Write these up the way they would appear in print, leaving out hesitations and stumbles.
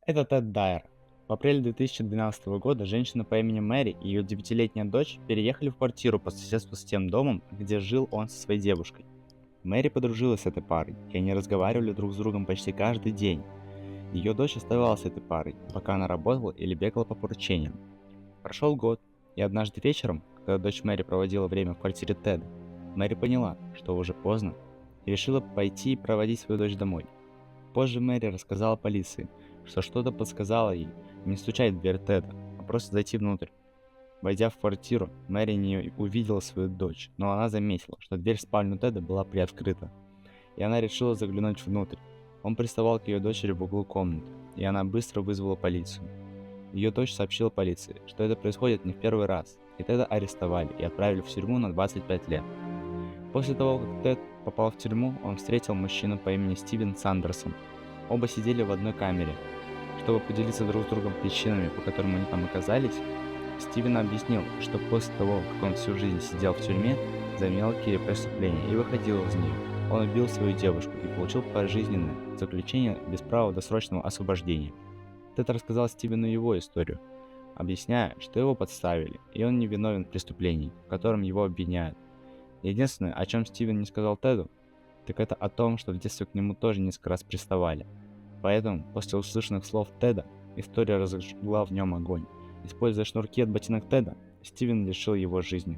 Это Тед Дайер. В апреле 2012 года женщина по имени Мэри и ее 9-летняя дочь переехали в квартиру по соседству с тем домом, где жил он со своей девушкой. Мэри подружилась с этой парой, и они разговаривали друг с другом почти каждый день. Ее дочь оставалась с этой парой, пока она работала или бегала по поручениям. Прошел год, и однажды вечером, когда дочь Мэри проводила время в квартире Теда, Мэри поняла, что уже поздно, и решила пойти и проводить свою дочь домой. Позже Мэри рассказала полиции, что что-то подсказало ей не стучать в дверь Теда, а просто зайти внутрь. Войдя в квартиру, Мэри не увидела свою дочь, но она заметила, что дверь в спальню Теда была приоткрыта, и она решила заглянуть внутрь. Он приставал к ее дочери в углу комнаты, и она быстро вызвала полицию. Ее дочь сообщила полиции, что это происходит не в первый раз, и Теда арестовали и отправили в тюрьму на 25 лет. После того, как Тед попал в тюрьму, он встретил мужчину по имени Стивен Сандерсон. Оба сидели в одной камере. Чтобы поделиться друг с другом причинами, по которым они там оказались, Стивен объяснил, что после того, как он всю жизнь сидел в тюрьме за мелкие преступления и выходил из нее, он убил свою девушку и получил пожизненное заключение без права досрочного освобождения. Тед рассказал Стивену его историю, объясняя, что его подставили, и он не виновен в преступлении, в котором его обвиняют. Единственное, о чем Стивен не сказал Теду, так это о том, что в детстве к нему тоже несколько раз приставали. Поэтому, после услышанных слов Теда, история разожгла в нем огонь. Используя шнурки от ботинок Теда, Стивен лишил его жизни.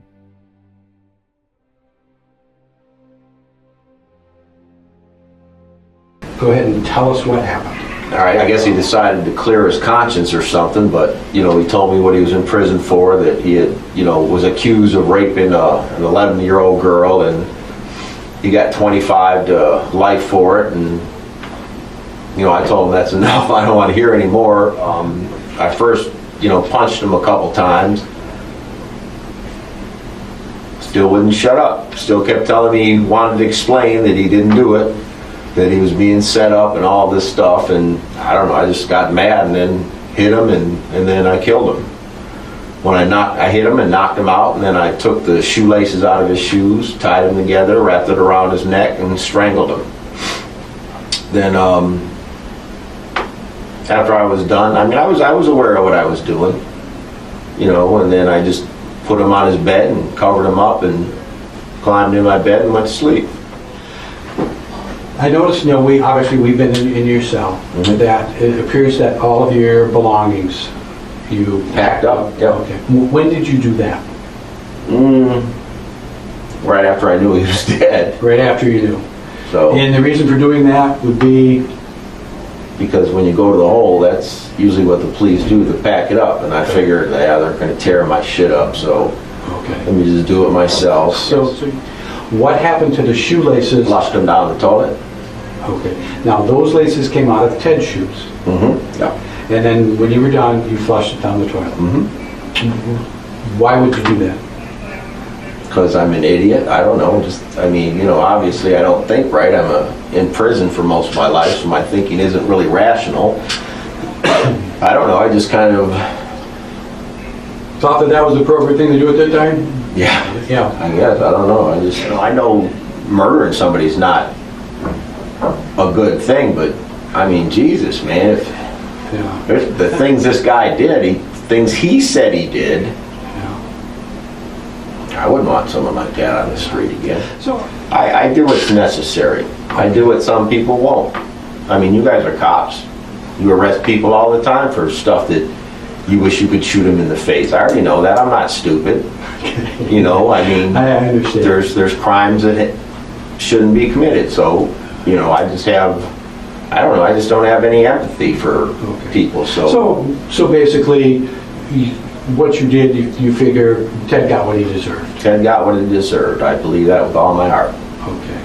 Go ahead and tell us what happened. All right, I guess he decided to clear his conscience or something, but, he told me what he was in prison for, that he had, was accused of raping an 11-year-old girl, and he got 25 to life for it, and, I told him that's enough, I don't want to hear any more. I first, punched him a couple times. Still wouldn't shut up. Still kept telling me he wanted to explain that he didn't do it, that he was being set up and all this stuff, and I don't know, I just got mad and then hit him and then I killed him. When I hit him and knocked him out, and then I took the shoelaces out of his shoes, tied them together, wrapped it around his neck, and strangled him. Then after I was done, I was aware of what I was doing, and then I just put him on his bed and covered him up and climbed in my bed and went to sleep. I noticed, we've been in your cell, that it appears that all of your belongings you Packed up, yeah. Okay. When did you do that? Right after I knew he was dead. Right after you knew. So, And the reason for doing that would be? because when you go to the hole, that's usually what the police do, to pack it up. And I figured, they're going to tear my shit up, so Okay. let me just do it myself. So what happened to the shoelaces? Flushed them down the toilet. Okay. Now those laces came out of Ted's shoes. Yeah. And then when you were done, you flushed it down the toilet. Why would you do that? Because I'm an idiot. I don't know. Obviously I don't think right. I'm in prison for most of my life, so my thinking isn't really rational. I don't know. I just kind of... Thought that was the appropriate thing to do at that time? Yeah. Yeah. I guess. I don't know. I know murdering somebody's not a good thing, but Jesus, man, if the things this guy did, things he said he did, I wouldn't want someone like that on the street again. So I do what's necessary. I do what some people won't. You guys are cops. You arrest people all the time for stuff that you wish you could shoot them in the face. I already know that. I'm not stupid. I understand. There's crimes that shouldn't be committed. So, I just don't have any empathy for people. So basically, what you did, you figure Ted got what he deserved. Ted got what he deserved. I believe that with all my heart. Okay.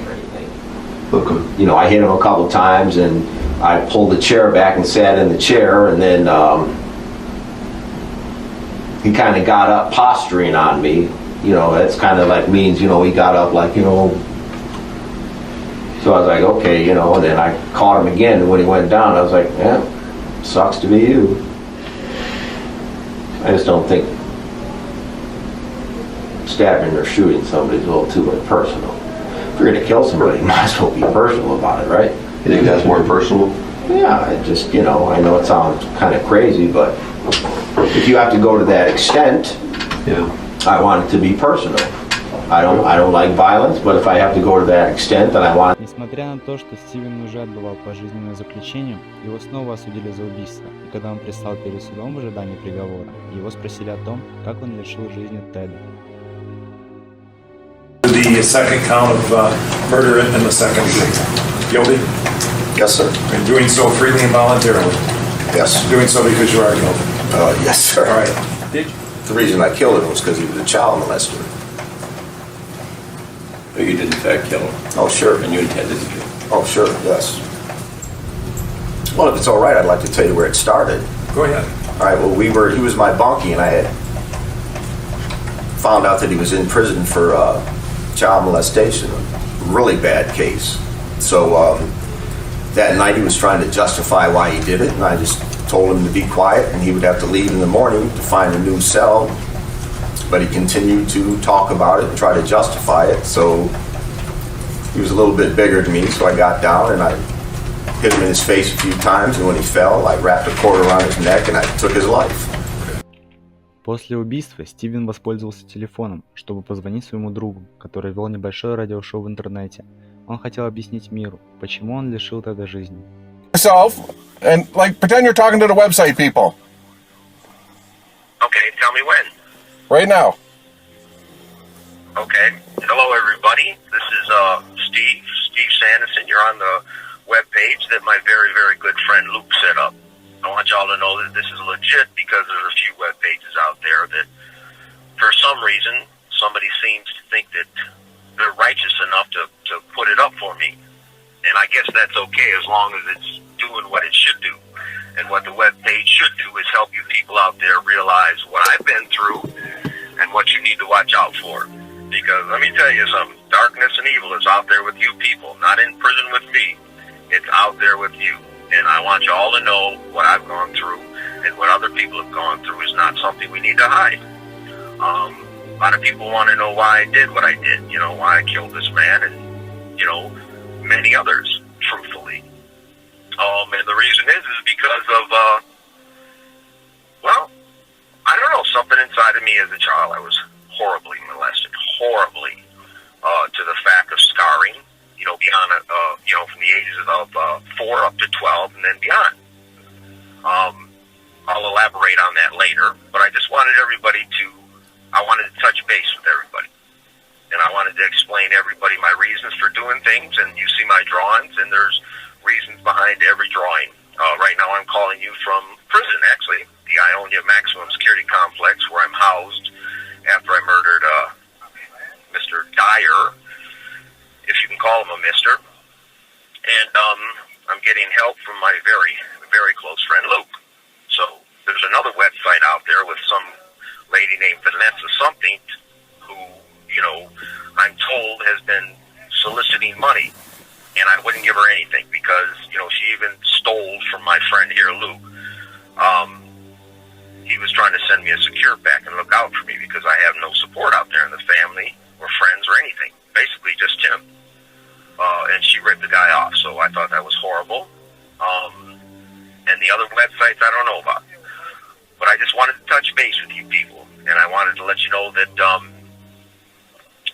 I hit him a couple times, and I pulled the chair back and sat in the chair, and then he kind of got up posturing on me. That's kind of like means, he got up like, So I was like, okay, and then I caught him again, and when he went down, I was like, yeah, sucks to be you. I just don't think stabbing or shooting somebody is a little too impersonal. If you're going to kill somebody, you might as well be personal about it, right? You think that's more personal? Yeah, I just, you know, I know it sounds kind of crazy, but if you have to go to that extent, Yeah. I want it to be personal. I don't like violence, but if I have to go to that extent, then I want. Несмотря на то, что Стивен уже отбывал пожизненное заключение, его снова осудили за убийство, и когда он предстал перед судом в ожидании приговора, его спросили о том, как он лишил жизни Теда. The second count of murder and the second guilty, Yes, sir. and doing so freely and voluntarily. Yes. Doing so because you are guilty. Yes, sir. All right. Did The reason I killed him was because he was a child molester. You did in fact kill him, Oh, sure. and you intended to kill him. Oh, sure, yes. Well, if it's all right, I'd like to tell you where it started. Go ahead. All right, well, he was my bunkie, and I had found out that he was in prison for child molestation, a really bad case. So that night he was trying to justify why he did it, and I just told him to be quiet, and he would have to leave in the morning to find a new cell. But he continued to talk about it and try to justify it, so he was a little bit bigger than me, so I got down and I hit him in his face a few times, and when he fell, I wrapped a cord around his neck and I took his life. После убийства Стивен воспользовался телефоном, чтобы позвонить своему другу, который вел небольшое радиошоу в интернете. Он хотел объяснить миру, почему он лишил Теда жизни. Yourself and like pretend you're talking to the website people Okay, tell me when. right now. Okay. Hello, everybody. This is Steve Sanderson. You're on the web page that my very, very good friend Luke set up. I want y'all to know that this is legit because there's a few web pages out there that, for some reason, somebody seems to think that they're righteous enough to put it up for me. And I guess that's okay as long as it's doing what it should do. And what the web page should do is help you people out there realize what I've been through and what you need to watch out for. Because let me tell you something, darkness and evil is out there with you people, not in prison with me. It's out there with you. And I want you all to know what I've gone through and what other people have gone through is not something we need to hide. A lot of people want to know why I did what I did, you know, why I killed this man and, you know, many others, truthfully. And the reason is because of, well, I don't know, something inside of me as a child. I was horribly molested, horribly, to the fact of scarring, you know, beyond, you know, from the ages of 4 up to 12 and then beyond. I'll elaborate on that later, but I just wanted everybody to, I wanted to touch base with everybody. And I wanted to explain to everybody my reasons for doing things, and you see my drawings, and there's reasons behind every drawing. Right now I'm calling you from prison, actually, the Ionia Maximum Security Complex, where I'm housed after I murdered Mr. Dyer, if you can call him a mister. And I'm getting help from my very, very close friend Luke. So there's another website out there with some lady named Vanessa something who, you know, I'm told has been soliciting money. And I wouldn't give her anything because, you know, she even stole from my friend here, Luke. He was trying to send me a secure pack and look out for me because I have no support out there in the family or friends or anything. Basically just him. And she ripped the guy off. So I thought that was horrible. And the other websites I don't know about. But I just wanted to touch base with you people. And I wanted to let you know that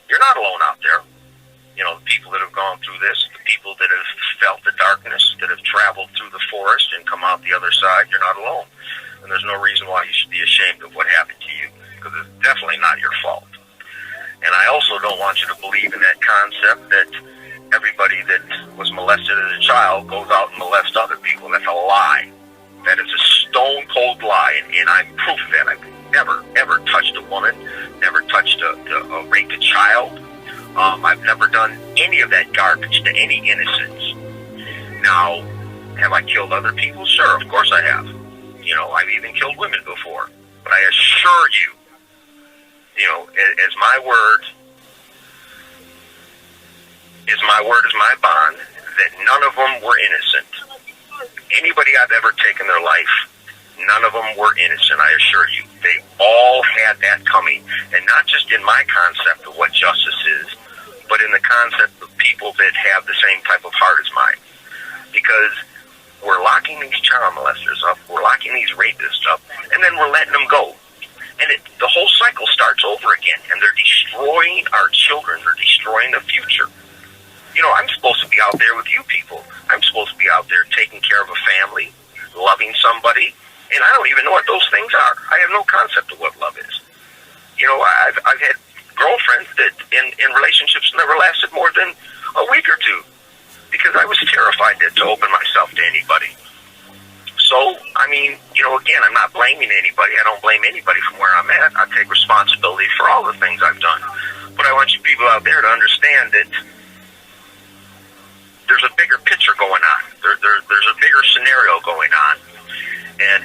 you're not alone out there. You know, the people that have gone through this, the people that have felt the darkness, that have traveled through the forest and come out the other side, you're not alone. And there's no reason why you should be ashamed of what happened to you, because it's definitely not your fault. And I also don't want you to believe in that concept that everybody that was molested as a child goes out and molests other people. That's a lie. That is a stone-cold lie, and I'm proof of that. I've never, ever touched a woman, never touched raped a child. I've never done any of that garbage to any innocents. Now, have I killed other people? Sure, of course I have. You know, I've even killed women before. But I assure you, you know, as my word is my bond, that none of them were innocent. Anybody I've ever taken their life, none of them were innocent, I assure you. They all had that coming. And not just in my concept of what justice is, but in the concept of people that have the same type of heart as mine. Because we're locking these child molesters up, we're locking these rapists up, and then we're letting them go. And the whole cycle starts over again, and they're destroying our children, they're destroying the future. You know, I'm supposed to be out there with you people. I'm supposed to be out there taking care of a family, loving somebody, and I don't even know what those things are. I have no concept of what love is. You know, I've had girlfriends that in relationships never lasted more than a week or two because I was terrified to open myself to anybody. So, I mean, you know, again, I'm not blaming anybody. I don't blame anybody from where I'm at. I take responsibility for all the things I've done. But I want you people out there to understand that there's a bigger picture going on. There's a bigger scenario going on. And,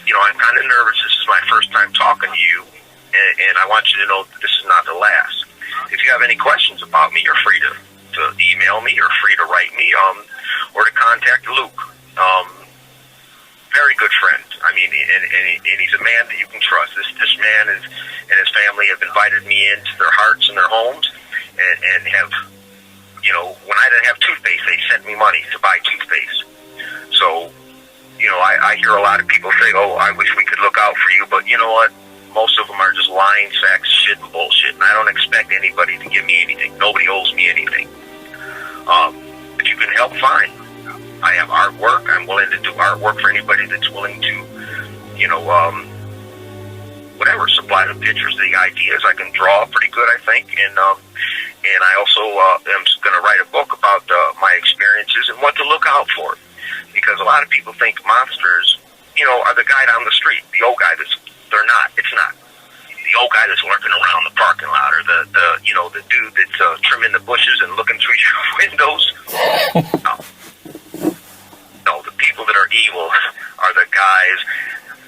you know, I'm kind of nervous. This is my first time talking to you. And I want you to know that this is not the last. If you have any questions about me, you're free to email me. You're free to write me or to contact Luke. Very good friend. I mean, and he's a man that you can trust. This man and his family have invited me into their hearts and their homes and have, you know, when I didn't have toothpaste, they sent me money to buy toothpaste. So, you know, I hear a lot of people say, oh, I wish we could look out for you, but you know what? Most of them are just lying sacks of shit and bullshit, and I don't expect anybody to give me anything. Nobody owes me anything. If you can help, fine. I have artwork. I'm willing to do artwork for anybody that's willing to, you know, whatever, supply the pictures, the ideas. I can draw pretty good, I think, and I also am going to write a book about my experiences and what to look out for, because a lot of people think monsters, you know, are the guy down the street, the old guy they're not. It's not. The old guy that's lurking around the parking lot, or the you know, the dude that's trimming the bushes and looking through your windows. No, the people that are evil are the guys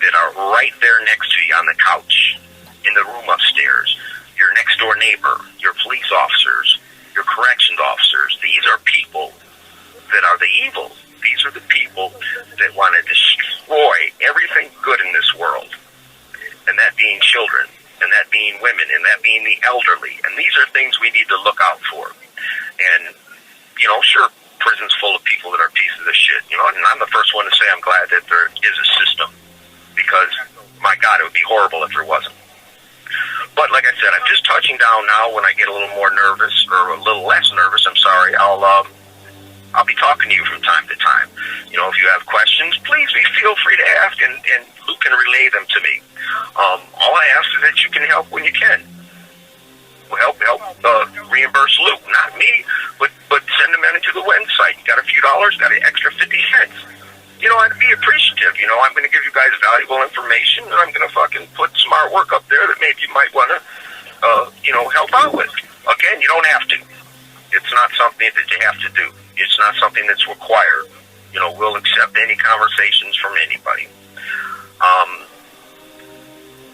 that are right there next to you on the couch, in the room upstairs. Your next door neighbor, your police officers, your corrections officers. These are people that are the evil. These are the people that want to destroy everything good in this world. And that being children, and that being women, and that being the elderly. And these are things we need to look out for. And, you know, sure, prison's full of people that are pieces of shit. You know, and I'm the first one to say I'm glad that there is a system. Because, my God, it would be horrible if there wasn't. But like I said, I'm just touching down now. When I get a little more nervous, or a little less nervous, I'm sorry, I'll be talking to you from time to time. You know, if you have questions, please feel free to ask, and Luke can relay them to me. All I ask is that you can help when you can. Help reimburse Luke, not me, but send them into the website. You got a few dollars, got an extra 50 cents. You know, I'd be appreciative. You know, I'm going to give you guys valuable information, and I'm going to fucking put some artwork up there that maybe you might want to, you know, help out with. Again, you don't have to. It's not something that you have to do. It's not something that's required. You know, we'll accept any conversations from anybody.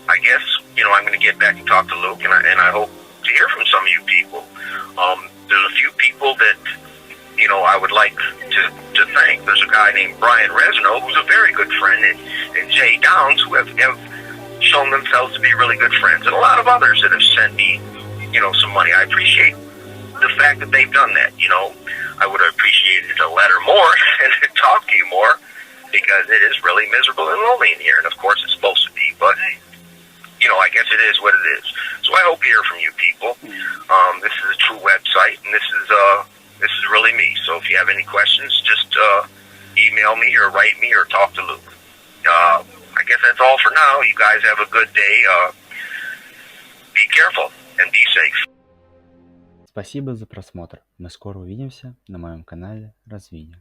I guess, you know, I'm going to get back and talk to Luke, and I hope to hear from some of you people. There's a few people that, you know, I would like to thank. There's a guy named Brian Resno, who's a very good friend, and Jay Downs, who have shown themselves to be really good friends, and a lot of others that have sent me, you know, some money. I appreciate the fact that they've done that. You know, I would have appreciated a letter more and to talk to you more, because it is really miserable and lonely in here, and of course it's supposed to be, but, you know, I guess it is what it is. So I hope to hear from you people. This is a true website, and this is really me. So if you have any questions, just email me or write me or talk to Luke. I guess that's all for now. You guys have a good day. Be careful and be safe. Спасибо за просмотр. Мы скоро увидимся на моем канале Развиня.